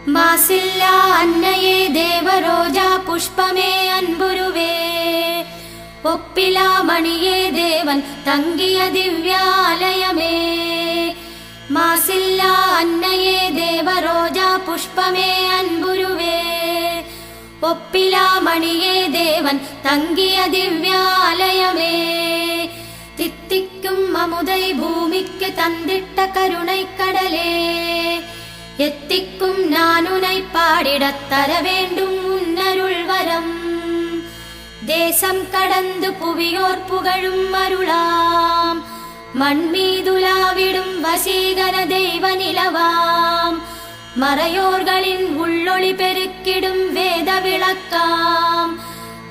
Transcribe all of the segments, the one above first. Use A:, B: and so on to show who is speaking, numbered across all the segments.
A: மாசில்லா அன்னையே தேவரோஜா புஷ்பமே அன்புருவே, ஒப்பிலா மணியே தேவன் தங்கிய திவ்யாலயமே. மாசில்லா அன்னையே தேவரோஜா புஷ்பமே அன்புருவே, ஒப்பிலா மணியே தேவன் தங்கிய திவ்யாலயமே. தித்திக்கும் அமுதை பூமிக்கு தந்திட்ட கருணை கடலே, எத்திக்கும் நான் உனை பாடிடத் தர வேண்டும் உன்னருள் வரம். தேசம் கடந்து புவியோர் புகழும் அருளாம், மண் மீதுலாவிடும் வசீகர தெய்வ நிலவாம். மறையோர்களின் உள்ளொளி பெருக்கிடும் வேத விளக்காம்,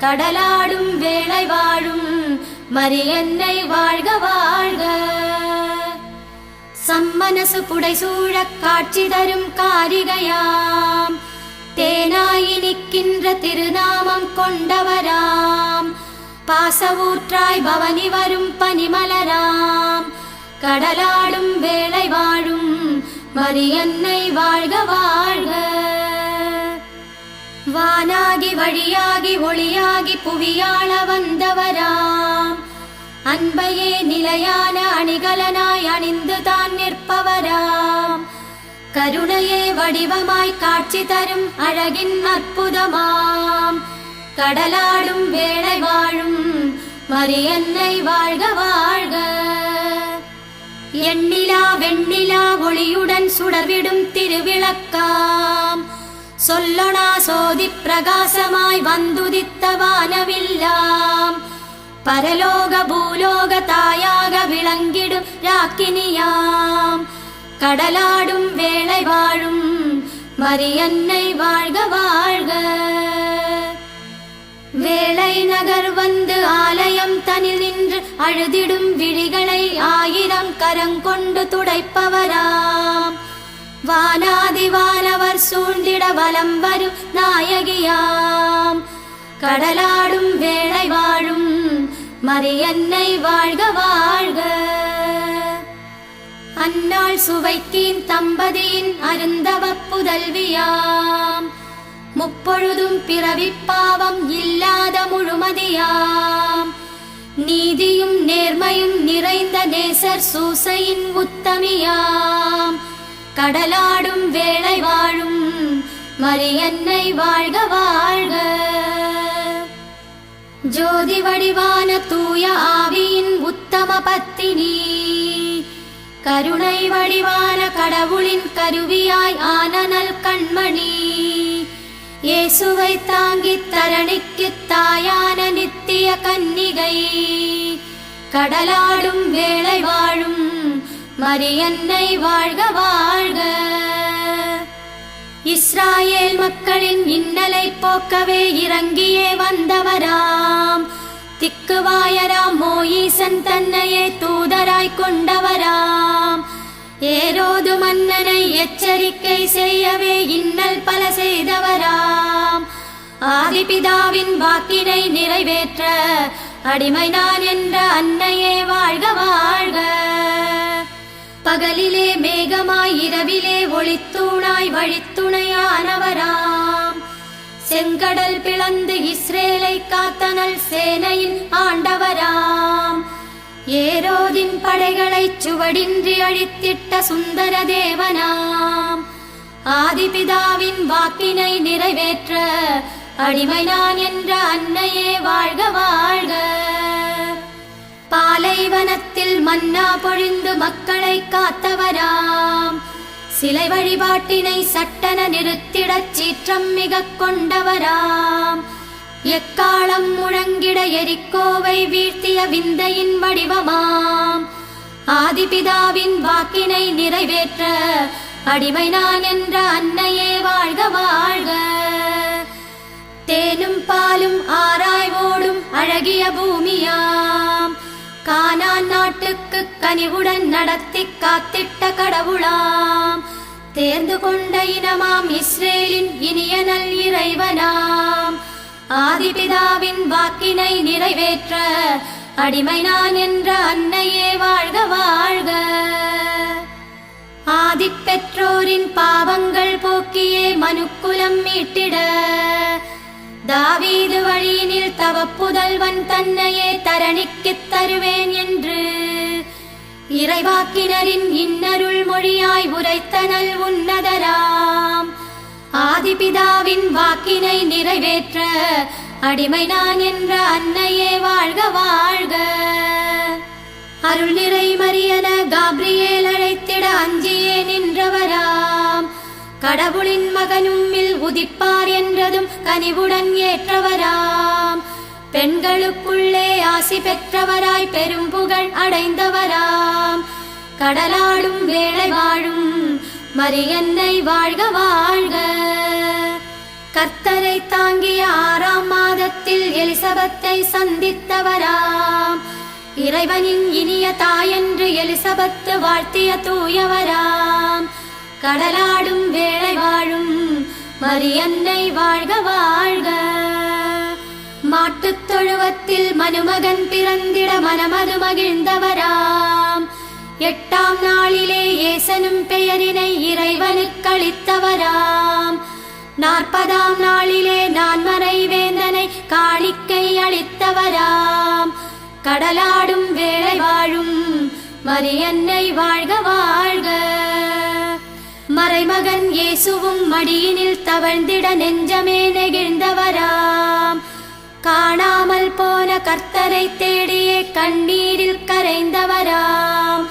A: கடலாடும் வேளை வாழும் மரியன்னை வாழ்க வாழ்க. சம்மனசு புடைசூழக் காட்சி தரும் காரிகையாம், தேனாயி நிற்கின்ற திருநாமம் கொண்டவராம். பாசவூற்றாய் பவனி வரும் பனிமலராம், கடலாடும் வேளை வாழும் மரியன்னை வாழ்க வாழ்க. வானாகி வழியாகி ஒளியாகி புவியாள வந்தவராம், அன்பையே நிலையான அணிகலனாய் அணிந்து தான் நிற்பவராம். கருணையே வடிவமாய் காட்சி தரும் அழகின் அற்புதமாம், கடலாடும் வேளை வாழும் மரியன்னை வாழ்க வாழ்க. எண்ணிலா வெண்ணிலா ஒளியுடன் சுடர்விடும் திருவிளக்காம், சொல்லொணா சோதி பிரகாசமாய் வந்துதித்த வானவில்லாம். பரலோக பூலோக தாயாக விளங்கிடும் ராக்கினியாம், கடலாடும் வேளை வாழும் மரியன்னை வாழ்க வாழ்க. வேளை நகர் வந்து ஆலயம் தனில் நின்று அழுதிடும் விழிகளை ஆயிரம் கரங்கொண்டு துடைப்பவராம். வானாதி வானவர் சூழ்ந்திட வலம் வரும் நாயகியாம், கடலாடும் வேளை வாழும் மரியன்னை வாழ்க வாழ்க. அன்னாள் சுவைத்தீன் தம்பதியின் அருந்தவ புதல்வியாம், முப்பொழுதும் பிறவிப்பாவம் இல்லாத முழுமதியாம். நீதியும் நேர்மையும் நிறைந்த நேசர் சூசையின் உத்தமியாம், கடலாடும் வேளை வாழும் மரியன்னை வாழ்க வாழ்க. ஜோதி வடிவான தூய ஆவியின் உத்தம பத்தினி, கருணை வடிவான கடவுளின் கருவியாய் ஆனனல் கண்மணி. இயேசுவை தாங்கித் தரணிக்கு தாயான நித்திய கன்னிகை, கடலாடும் வேளை வாழும் மரியன்னை வாழ்க வாழ்க. இஸ்ராயேல் மக்களின் இன்னலை போக்கவே இறங்கியே வந்தவராம், திக்குவாயராம் மோயிசன் தன்னையே தூதராய் கொண்டவராம். ஏரோது மன்னனை எச்சரிக்கை செய்யவே இன்னல் பல செய்தவராம். ஆதிபிதாவின் வாக்கினை நிறைவேற்ற அடிமை நான் என்ற அன்னையே வாழ்க வாழ்க. பகலிலே மேகமாய் இரவிலே ஒளித்தூணாய் வழித்துணையானவராம். செங்கடல் பிளந்து இஸ்ரேலை காத்தனல் சேனையின் ஆண்டவராம். ஏரோதின் படைகளை சுவடின்றி அழித்திட்ட சுந்தர தேவனாம். ஆதிபிதாவின் வாக்கினை நிறைவேற்ற அடிமை நான் என்ற அன்னையே வாழ்க வாழ்க. பாலைவனத்தில் மன்னா பொழிந்து மக்களை காத்தவராம். சிலை வழிபாட்டினை சட்டன நிறுத்திடச் சீற்றம் மிக கொண்டவராம். எக்காலம் முழங்கிட எரிக்கோவை வீழ்த்திய விந்தையின் வடிவமாம். ஆதிபிதாவின் வாக்கினை நிறைவேற்ற அடிமை நான் என்ற அன்னையே வாழ்க வாழ்க. தேனும் பாலும் ஆராய்வோடும் அழகிய பூமியாம். கானான் நாட்டுக்கு கனிவுடன் நடத்தி காத்திட்ட கடவுளாம். தேர்ந்து கொண்ட இனமாம் இஸ்ரேலின் இனிய நல் இறைவனாம். ஆதிபிதாவின் வாக்கினை நிறைவேற்ற அடிமை நான் என்ற அன்னையே வாழ்க வாழ்க. ஆதிப்பெற்றோரின் பாவங்கள் போக்கி வாங்கியே மனுக்குலம் மீட்டிட தாவீது வழியினில் தவப்புதல்வன் தன்னையே தரணிக்குத் தருவேன் என்று இறைவாக்கினரின் இன்னருள் மொழியாய் உரைத்தனல் உன்னதராம் ஆதிபிதாவின் வாக்கினை நிறைவேற்ற அடிமை நான் என்ற அன்னையே வாழ்க வாழ்க. அருள் நிறை மரியன காப்ரியேல் அழைத்திட அஞ்சியே நின்றவராம் கடவுளின் மகனும்மில் உதிப்பார் என்றதும் கனிவுடன் ஏற்றவராம் பெண்களுக்குள்ளே ஆசி பெற்றவராய் பெரும் புகழ் அடைந்தவராம் கடலாடும் வேளை வாழும் மரியன்னை வாழ்க வாழ்க. கர்த்தரை தாங்கிய 6ஆம் மாதத்தில் எலிசபெத்தை சந்தித்தவராம் இறைவனின் இனிய தாயென்று எலிசபெத்து வாழ்த்திய தூயவராம் கடலாடும் வேளை வாழும் மரியன்னை வாழ்க வாழ்க. மாட்டுத் தொழுவத்தில் மனுமகன் பிறந்திட மனமது மகிழ்ந்தவராம் 8ஆம் நாளிலே ஏசனும் பெயரினை இறைவனுக்களித்தவராம் 40ஆம் நாளிலே நான்மறை வேந்தனை காணிக்கை அளித்தவராம் கடலாடும் வேளை வாழும் மரியன்னை வாழ்க வாழ்க. மறைமகன் இயேசுவும் மடியினில் தவழ்ந்திட நெஞ்சமே நெகிழ்ந்தவராம் காணாமல் போன கர்த்தரை தேடியே கண்ணீரில் கரைந்தவராம்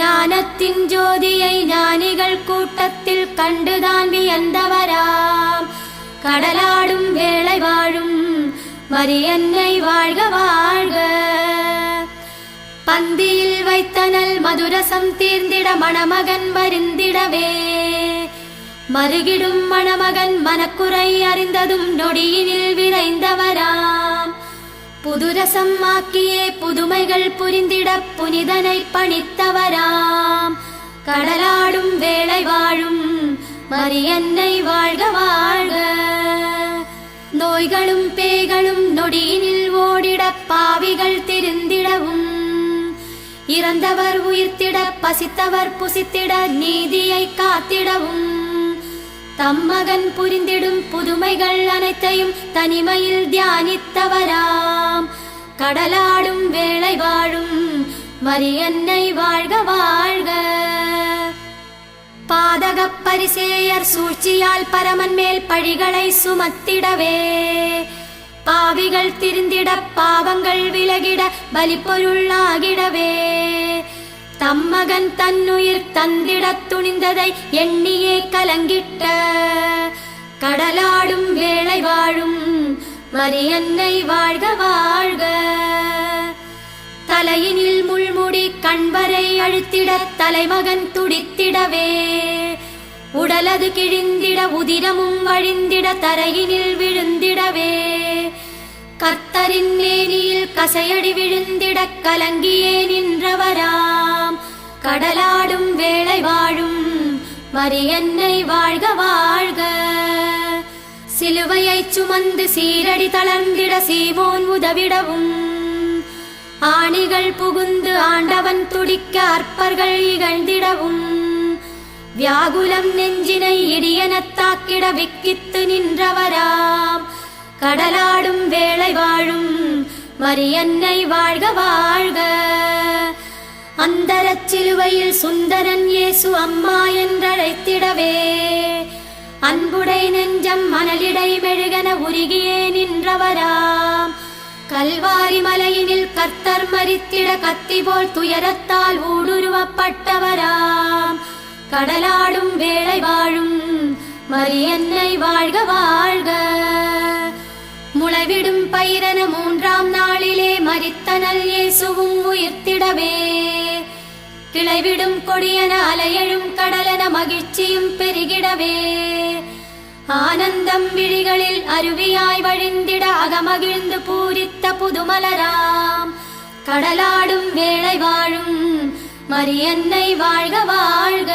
A: ஞானத்தின் ஜோதியை ஞானிகள் கூட்டத்தில் கண்டுதான் வியந்தவராம் கடலாடும் வேளை வாழும் மரியன்னை வாழ்க வாழ்க. பந்தியில் வைத்தனல் மதுரசம் தீர்ந்திட மணமகன் வருந்திடவே மருகிடும் மணமகன் மனக்குறை அறிந்ததும் நொடியினில் விரைந்தவராம் புதுரசம் ஆக்கியே புதுமைகள் புரிந்திட புனிதனை பணித்தவராம் கடலாடும் வேளை வாழும் மரியன்னை வாழ்க வாழ்க. நோய்களும் பேய்களும் நொடியினில் ஓடிட பாவிகள் திருந்திடவும் இறந்தவர் உயிர்த்திட பசித்தவர் புசித்திட நீதியை காத்திடவும் தம்மகன் புரிந்திடும் புதுமைகள் அனைத்தையும் தனிமையில் தியானித்தவராம் கடலாடும் வேளை வாழும் மரியன்னை வாழ்க வாழ்க. பாதகப் பரிசேயர் சூழ்ச்சியால் பரமன் மேல் பழிகளை சுமத்திடவே பாவிகள் திருந்திட பாவங்கள் விலகிட பலிப்பொருளாகிடவே தம்மகன் தன்னுயிர் தந்திட துணிந்ததை எண்ணியே கலங்கிட்ட கடலாடும் வேளை வாழும் மரியன்னை வாழ்க வாழ்க. தலையினில் முள்முடி கண்வரை அழுத்திட தலைமகன் துடித்திடவே உடலது கிழிந்திட உதிரமும் வழிந்திட தரையினில் விழுந்திடவே கர்த்தரின் மேனியில் கசையடி விழுந்திட கலங்கியே நின்றவராம் கடலாடும் வேளை வாழும் மரியன்னை வாழ்க வாழ்க. சிலுவையைச் சுமந்து சீரடி தளர்ந்திட சீமோன் உதவிடவும் ஆணிகள் புகுந்து ஆண்டவன் துடிக்க அற்பர்கள் இகழ்ந்திடவும் வியாகுலம் நெஞ்சினை இடியெனத் தாக்கிட விக்கித்து நின்றவராம் கடலாடும் வேளை வாழும் மரியன்னை வாழ்க வாழ்க. அந்தரச் சிலுவையில் சுந்தரன் இயேசு அம்மா என்றழைத்திடவே அன்புடை நெஞ்சம் மணலிடை மெழுகென உருகியே நின்றவராம் கல்வாரி மலையினில் கர்த்தர் மரித்திட கத்தி போல் துயரத்தால் ஊடுருவப்பட்டவராம் கடலாடும் வேளை வாழும் மரியன்னை வாழ்க வாழ்க. முளைவிடும் பயிரென 3ஆம் நாளிலே மரித்தனல் இயேசுவும் உயிர்த்திடவே கிளைவிடும் கொடியென அலையெழும் கடலென மகிழ்ச்சியும் பெருகிடவே ஆனந்தம் விழிகளில் அருவியாய் வழிந்திட அகமகிழ்ந்து பூரித்த புதுமலராம் கடலாடும் வேளை வாழும் மரியன்னை வாழ்க வாழ்க.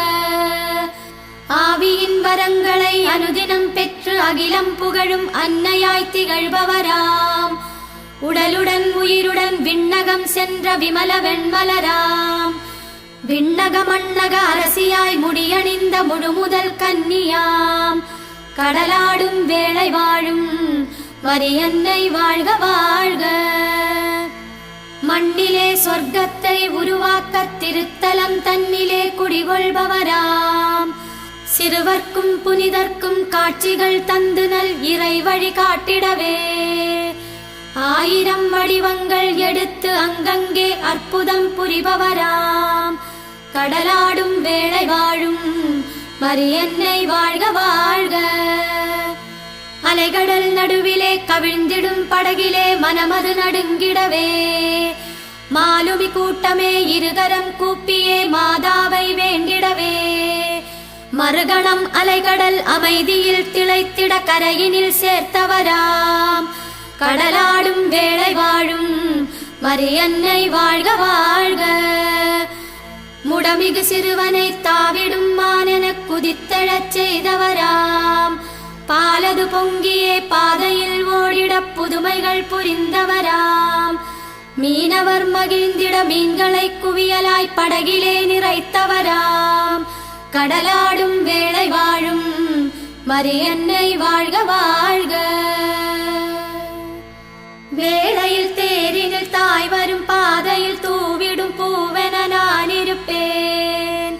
A: ஆவியின் வரங்களை அனுதினம் பெற்று அகிலம் புகழும் அன்னையாய் திகழ்பவராம் உடலுடன் உயிருடன் விண்ணகம் சென்ற விமல வெண்மலராம் விண்ணக மண்ணக அரசியாய் முடியணிந்த முழுமுதல் கன்னியாம் கடலாடும் வேளை வாழும் மரியன்னை வாழ்க வாழ்க. மண்ணிலே சொர்க்கத்தை உருவாக்கத் திருத்தலம் தன்னிலே குடிகொள்பவராம் சிறுவர்க்கும் புனிதர்க்கும் காட்சிகள் தந்து நல் இறை வழி காட்டிடவே 1000 வடிவங்கள் எடுத்து அங்கங்கே அற்புதம் புரிபவராம் கடலாடும் வேளை வாழும் மரியன்னை வாழ்க வாழ்க. அலைகடல் நடுவிலே கவிழ்ந்திடும் படகிலே மனமது நடுங்கிடவே மாலுமி கூட்டமே இருகரம் கூப்பியே மாதாவை வேண்டிடவே மறுகணம் அலைகடல் அமைதியில் திளைத்திட கரையினில் சேர்த்தவராம் கடலாடும் வேளை வாழும் மரியன்னை வாழ்க வாழ்க. முடமிகு சிறுவனை தாவிடும் மானென குதித்தெழச் செய்தவராம் பாலது பொங்கியே பாதையில் ஓடிட புதுமைகள் புரிந்தவராம் மீனவர் மகிழ்ந்திட மீன்களை குவியலாய் படகிலே நிறைத்தவராம் கடலாடும் வேளை வாழும் மரியன்னை வாழ்க வாழ்க. வேளையில் தேரினில் தாய் வரும் பாதையில் தூவிடும் பூவென நான் இருப்பேன்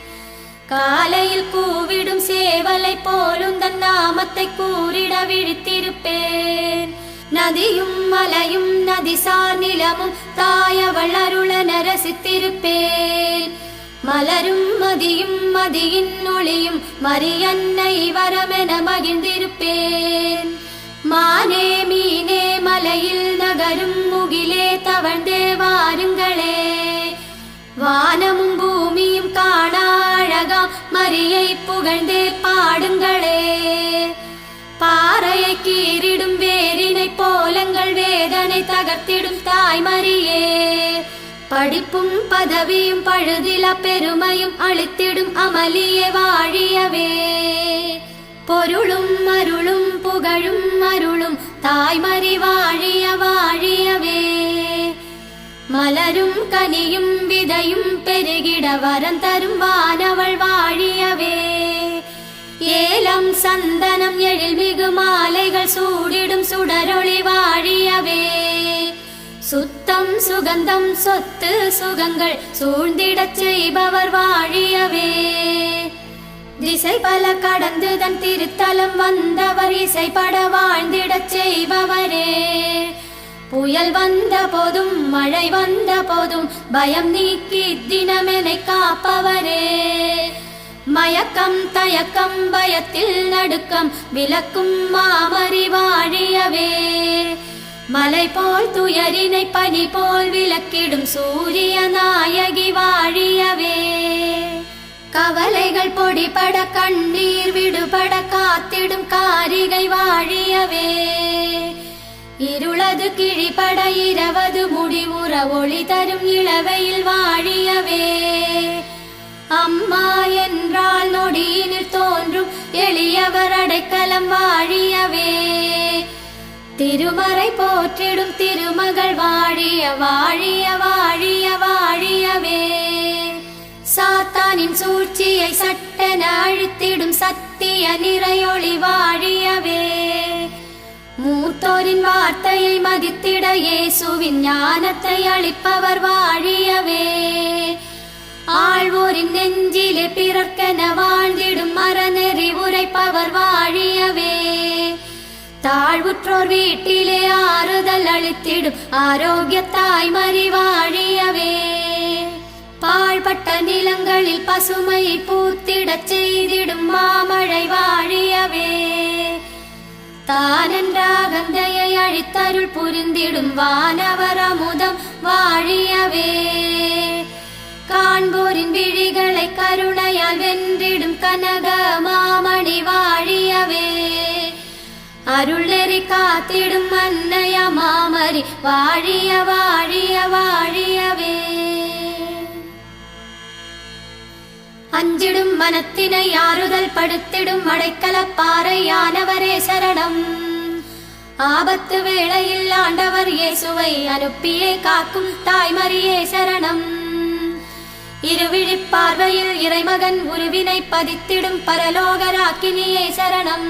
A: காலையில் கூவிடும் சேவலை போலும் தன் நாமத்தை கூறிட விழித்திருப்பேன். நதியும் மலையும் நதிசார் நிலமும் தாயவள் அருளென ரசித்திருப்பேன். மலரும் மதியும் மதியின் ஒளியும் மரியன்னை வரமென மகிழ்ந்திருப்பேன். மானே மீனே மலையில் நகரும் முகிலே தவழ்ந்தே வாருங்களே வானமும் பூமியும் காண அழகா மரியை புகழ்ந்தே பாடுங்களே. பாறையை கீறிடும் வேரினை போலங்கள் வேதனை தகர்த்திடும் தாய்மரியே படிப்பும் பதவியும் பழுதில பெருமையும் அளித்திடும் அமளியே வாழியவே பொருளும் அருளும் புகழும் அருளும் தாய்மறி வாழிய வாழியவே. மலரும் கனியும் விதையும் பெருகிட வரம் தரும் வானவள் வாழியவே. ஏலம் சந்தனம் எழில்மிகு மாலைகள் சூடிடும் சுடரொளி வாழியவே. சுத்தம் சுகந்தம் சொத்து சுகங்கள் சூழ்ந்திடச் செய்பவர் வாழியவே. திசை பல கடந்து தன் திருத்தலம் வந்தவர் இசைப்பட வாழ்ந்திடச் செய்பவரே. புயல் வந்த போதும் மழை வந்த போதும் பயம் நீக்கி தினமெனை காப்பவரே. மயக்கம் தயக்கம் பயத்தில் நடுக்கம் விலக்கும் மாமரி வாழியவே. மலை போல் துயரினை பனி போல் விலக்கிடும் சூரிய நாயகி வாழியவே. கவலைகள் பொடிபட கண்ணீர் விடுபட காத்திடும் காரிகை வாழியவே. இருளது கிழிபட இரவது முடிவுற ஒளி தரும் இளவையில் வாழியவே. அம்மா என்றால் நொடியினில் தோன்றும் எளியவர் அடைக்கலம் வாழியவே. திருமறை போற்றிடும் திருமகள் வாழிய வாழிய வாழிய வாழியவே. சாத்தானின் சூழ்ச்சியை சட்டென அழித்திடும் சத்திய நிறையொளி வாழியவே. மூத்தோரின் வார்த்தையை மதித்திட இயேசுவின் ஞானத்தை அளிப்பவர் வாழியவே. ஆழ்வோரின் நெஞ்சிலே பிறர்க்கென வாழ்ந்திடும் மரநெறி உரைப்பவர் வாழியவே. தாழ்வுற்றோர் வீட்டிலே ஆறுதல் அளித்திடும் ஆரோக்கிய தாய்மறி வாழியவே. பாழ்பட்ட நிலங்களில் பசுமை பூத்திடச் செய்திடும் மாமழை வாழியவே. தானென்ற அகந்தையை அழித்தருள் புரிந்திடும் வானவர் அமுதம் வாழியவே. காண்போரின் விழிகளை கருணையால் வென்றிடும் கனக மாமணி வாழியவே. அருள் நெறி காத்திடும் அன்னைய மாமரி வாழிய வாழிய வாழியவே. அஞ்சிடும் மனத்தினை ஆறுதல் படுத்திடும் அடைக்கலப் பாறையானவரே சரணம். ஆபத்து வேளையில் ஆண்டவர் இயேசுவை அனுப்பியே காக்கும் தாய்மரியே சரணம். இருவிழிப் பார்வையில் இறைமகன் உருவினை பதித்திடும் பரலோகராக்கினியே சரணம்.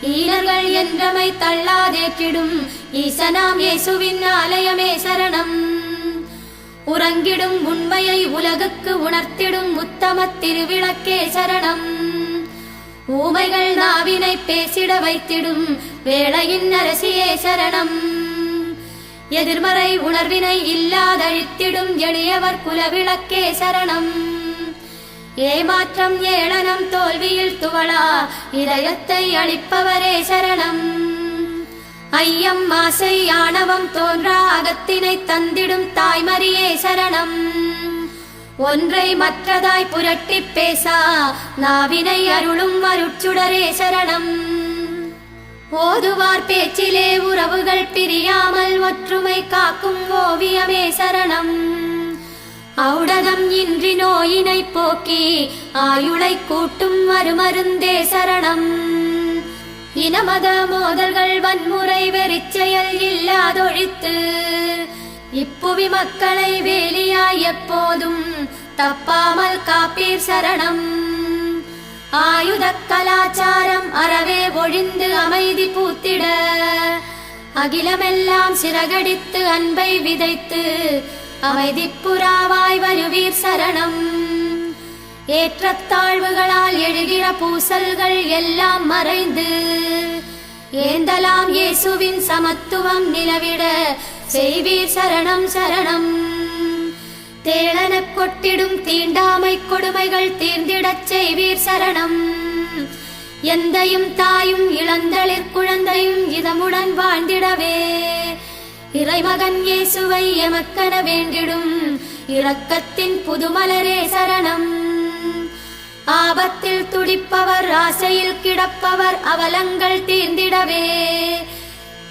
A: ஈனர்கள் என்றமை தள்ளாதேற்றிடும் ஈசனாம் இயேசுவின் ஆலயமே சரணம். உறங்கிடும் உண்மையை உலகுக்கு உணர்த்திடும் உத்தமத் திருவிளக்கே சரணம். ஊமைகள் நாவினை பேசிட வைத்திடும் வேளையின் அரசியே சரணம். எதிர்மறை உணர்வினை இல்லாதழித்திடும் எளியவர் குலவிளக்கே சரணம். ஏமாற்றம் ஏளனம் தோல்வியில் துவளா இதயத்தை அளிப்பவரே சரணம். ஐயம் ஆசை ஆணவம் தோன்றா அகத்தினை தந்திடும் தாய்மரியே சரணம். ஒன்றை மற்றதாய் புரட்டிப் பேசா நாவினை அருளும் அருட்சுடரே சரணம். ஓதுவார் பேச்சிலே உறவுகள் பிரியாமல் ஒற்றுமை காக்கும் ஓவியமே சரணம். ஔடதம் இன்றி நோயினை போக்கி ஆயுளை கூட்டும் மறுமருந்தே சரணம். இனமத மோதல்கள் வன்முறை வெறிச்செயல் இல்லாதொழித்து இப்புவி மக்களை வேலியாய் எப்போதும் தப்பாமல் காப்பீர் சரணம். ஆயுத கலாச்சாரம் அறவே ஒழிந்து அமைதி பூத்திட அகிலமெல்லாம் சிறகடித்து அன்பை விதைத்து அமைதி புறாவாய் வருவீர் சரணம். ஏற்றத்தாழ்வுகளால் எழுகிற பூசல்கள் எல்லாம் மறைந்து ஏந்தலாம் இயேசுவின் சமத்துவம் நிலவிட செய்வீர் சரணம் சரணம். தேளனக் கொட்டிடும் தீண்டாமை கொடுமைகள் தீர்ந்திடச் செய்வீர் சரணம். எந்தையும் தாயும் இளந்தளிர் குழந்தையும் இதமுடன் வாழ்ந்திடவே இறைமகன் இயேசுவை எமக்கென வேண்டிடும் இரக்கத்தின் புதுமலரே சரணம். ஆபத்தில் துடிப்பவர் ஆசையில் கிடப்பவர் அவலங்கள் தீர்ந்திடவே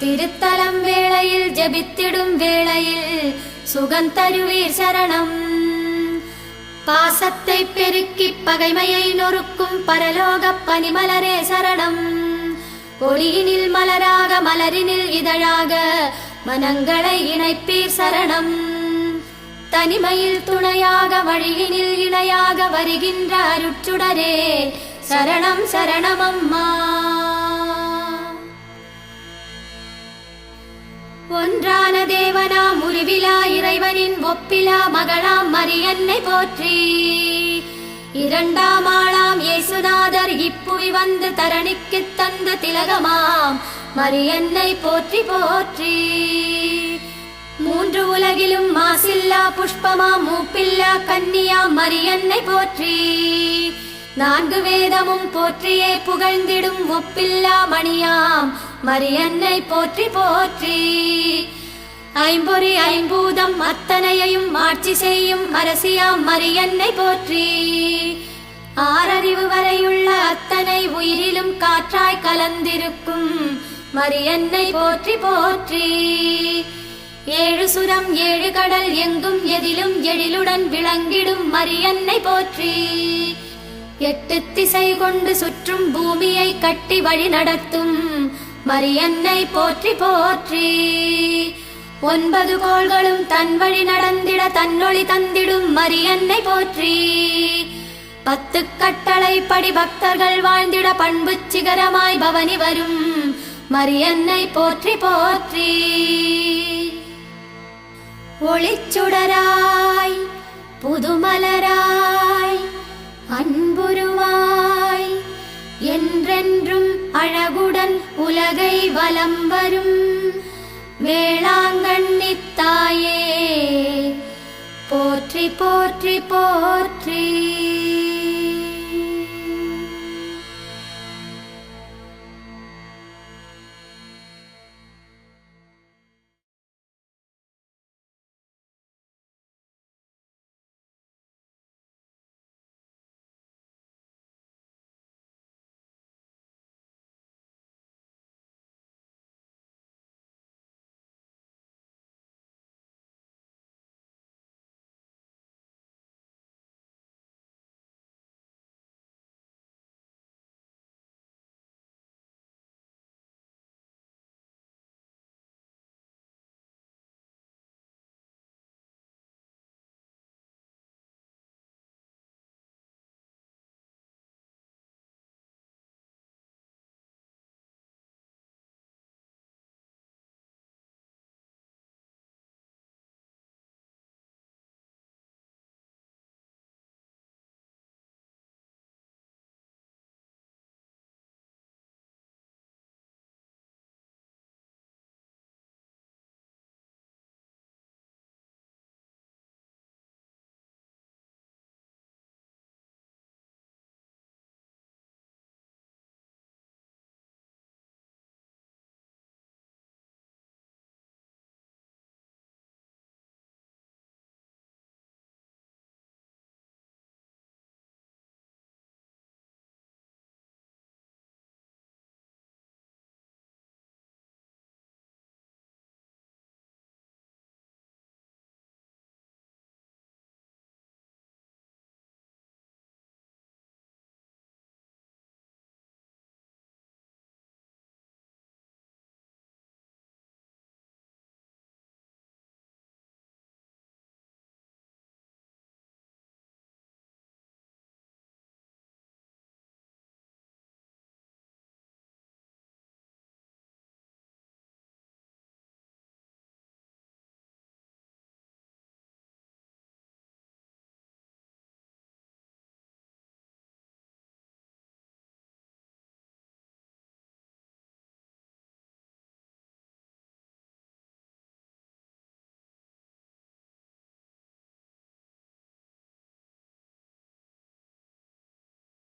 A: திருத்தலம் வேளையில் ஜெபித்திடும் வேளையில் சுகந்தருவீர் சரணம். பாசத்தை பெருக்கி பகைமையை நொறுக்கும் பரலோக பனிமலரே சரணம். ஒளியினில் மலராக மலரினில் இதழாக மனங்களை இணைப்பீர் சரணம். தனிமையில் துணையாக வழியினில் இணையாக வருகின்ற அருட்சுடரே சரணம் சரணம் அம்மா. ஒன்றான தேவனாம் உருவிலா இறைவனின் ஒப்பிலா மகளாம் மரியன்னை போற்றி. இரண்டாம் ஆளாம் இயேசுநாதர் இப்புவி வந்து தரணிக்கு தந்த திலகமாம் மரியன்னை போற்றி போற்றி. மூன்று உலகிலும் மாசில்லா புஷ்பமா மூப்பில்லா கன்னியா மரியன்னை போற்றி. நான்கு வேதமும் போற்றியே புகழ்ந்திடும் ஒப்பில்லா மணியாம் மரியன்னை போற்றி போற்றி. ஐம்பொறி ஐம்பூதம் அத்தனையையும் ஆட்சி செய்யும் அரசியாம் மரியன்னை போற்றி. ஆறறிவு வரையுள்ள அத்தனை உயிரிலும் காற்றாய் கலந்திருக்கும் மரியன்னை போற்றி போற்றி. ஏழு சுரம் ஏழு கடல் எங்கும் எதிலும் எழிலுடன் விளங்கிடும் மரியன்னை போற்றி. எட்டு திசை கொண்டு சுற்றும் பூமியை கட்டி வழி நடத்தும் மரியன்னை போற்றி போற்றி. ஒன்பது கோள்களும் தன் வழி நடந்திட தன்னொளி தந்திடும் மரியன்னை போற்றி. 10 கட்டளை படி பக்தர்கள் வாழ்ந்திட பண்பு சிகரமாய் பவனி வரும் மரியன்னை போற்றி போற்றி. ஒளிச்சுடராய் புதுமலராய் அன்புருவாய் என்றென்றும் அழகுடன் உலகை வலம் வரும் வேளாங்கண்ணி தாயே போற்றி போற்றி போற்றி.